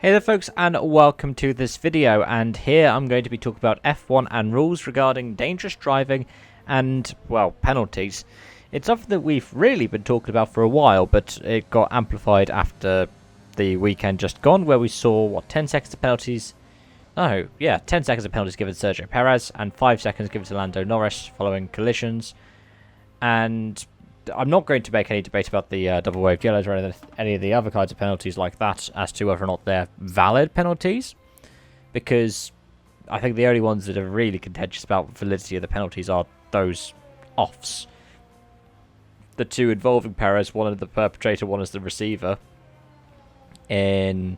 Hey there folks, and welcome to this video, and here I'm going to be talking about F1 and rules regarding dangerous driving and, well, penalties. It's something that we've really been talking about for a while, but it got amplified after the weekend just gone, where we saw, what, 10 seconds of penalties? No, yeah, 10 seconds of penalties given to Sergio Perez, and 5 seconds given to Lando Norris following collisions. And I'm not going to make any debate about the double waved yellows or any of the other kinds of penalties like that as to whether or not they're valid penalties, because I think the only ones that are really contentious about validity of the penalties are those offs. The two involving Perez, one as the perpetrator, one as the receiver, in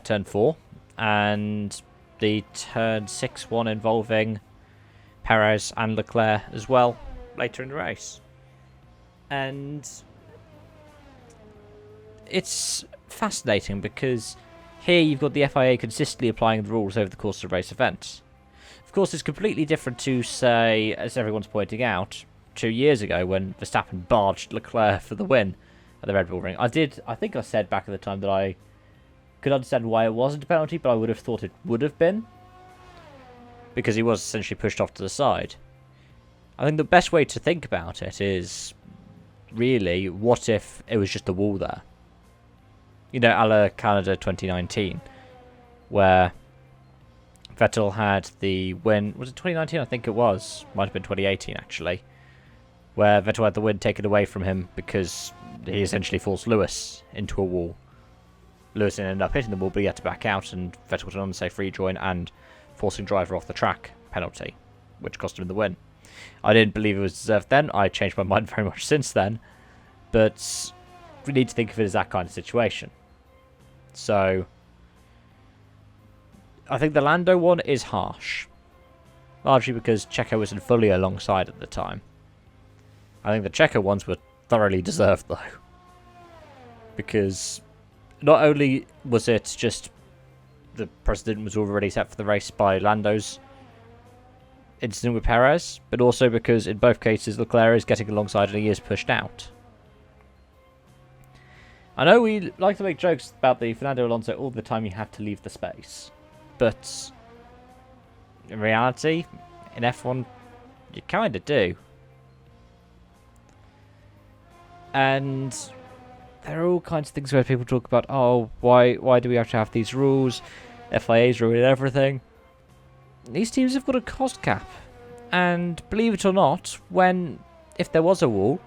turn 4, and the turn 6 one involving Perez and Leclerc as well later in the race. And it's fascinating because here you've got the FIA consistently applying the rules over the course of race events. Of course, it's completely different to, say, as everyone's pointing out, 2 years ago when Verstappen barged Leclerc for the win at the Red Bull Ring. I think I said back at the time that I could understand why it wasn't a penalty, but I would have thought it would have been, because he was essentially pushed off to the side. I think the best way to think about it is, really, what if it was just a wall there? You know, a la Canada 2019, where Vettel had the win. Was it 2019? I think it was. Might have been 2018, actually. Where Vettel had the win taken away from him because he essentially forced Lewis into a wall. Lewis ended up hitting the wall, but he had to back out, and Vettel got an unsafe rejoin and forcing driver off the track penalty, which cost him the win. I didn't believe it was deserved then. I changed my mind very much since then. But we need to think of it as that kind of situation. So I think the Lando one is harsh. Largely because Checo wasn't fully alongside at the time. I think the Checo ones were thoroughly deserved though. Because not only was it just the precedent was already set for the race by Lando's incident with Perez, but also because in both cases Leclerc is getting alongside and he is pushed out. I know we like to make jokes about the Fernando Alonso all the time you have to leave the space, but in reality, in F1, you kind of do. And there are all kinds of things where people talk about, oh, why do we have to have these rules? FIA's ruining everything. These teams have got a cost cap, and believe it or not, if there was a wall,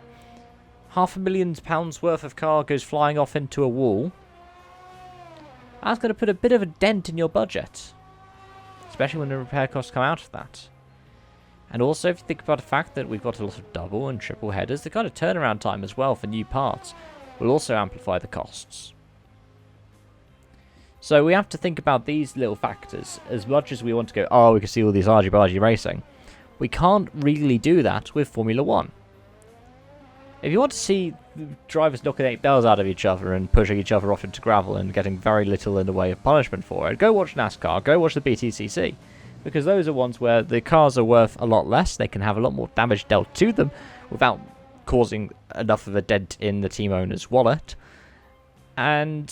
£500,000 worth of car goes flying off into a wall, that's going to put a bit of a dent in your budget, especially when the repair costs come out of that. And also, if you think about the fact that we've got a lot of double and triple headers, the kind of turnaround time as well for new parts will also amplify the costs. So we have to think about these little factors. As much as we want to go, oh, we can see all these argy-bargy racing, we can't really do that with Formula 1. If you want to see drivers knocking 8 bells out of each other and pushing each other off into gravel and getting very little in the way of punishment for it, go watch NASCAR, go watch the BTCC. Because those are ones where the cars are worth a lot less, they can have a lot more damage dealt to them without causing enough of a dent in the team owner's wallet. And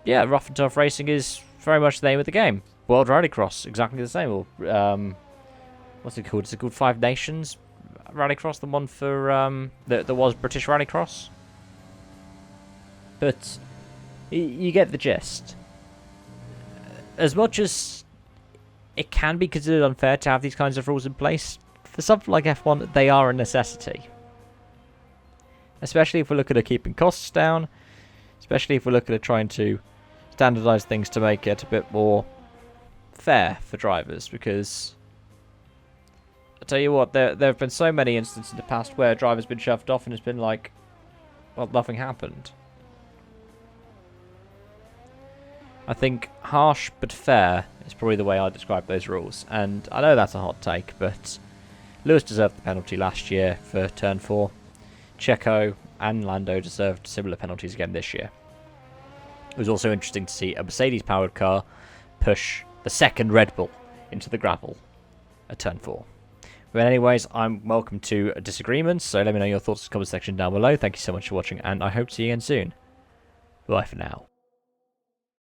yeah, rough and tough racing is very much the name of the game. World Rallycross, exactly the same. Or, what's it called? Is it called Five Nations Rallycross? The one for that was British Rallycross. But you get the gist. As much as it can be considered unfair to have these kinds of rules in place, for something like F1, they are a necessity. Especially if we're looking at keeping costs down. Especially if we're looking at trying to standardise things to make it a bit more fair for drivers. Because I tell you what, there have been so many instances in the past where a driver's been shoved off and it's been like, well, nothing happened. I think harsh but fair is probably the way I describe those rules. And I know that's a hot take, but Lewis deserved the penalty last year for turn 4. Checo and Lando deserved similar penalties again this year. It was also interesting to see a Mercedes-powered car push the second Red Bull into the gravel at turn 4. But anyways, I'm welcome to disagreements, so let me know your thoughts in the comment section down below. Thank you so much for watching, and I hope to see you again soon. Bye for now.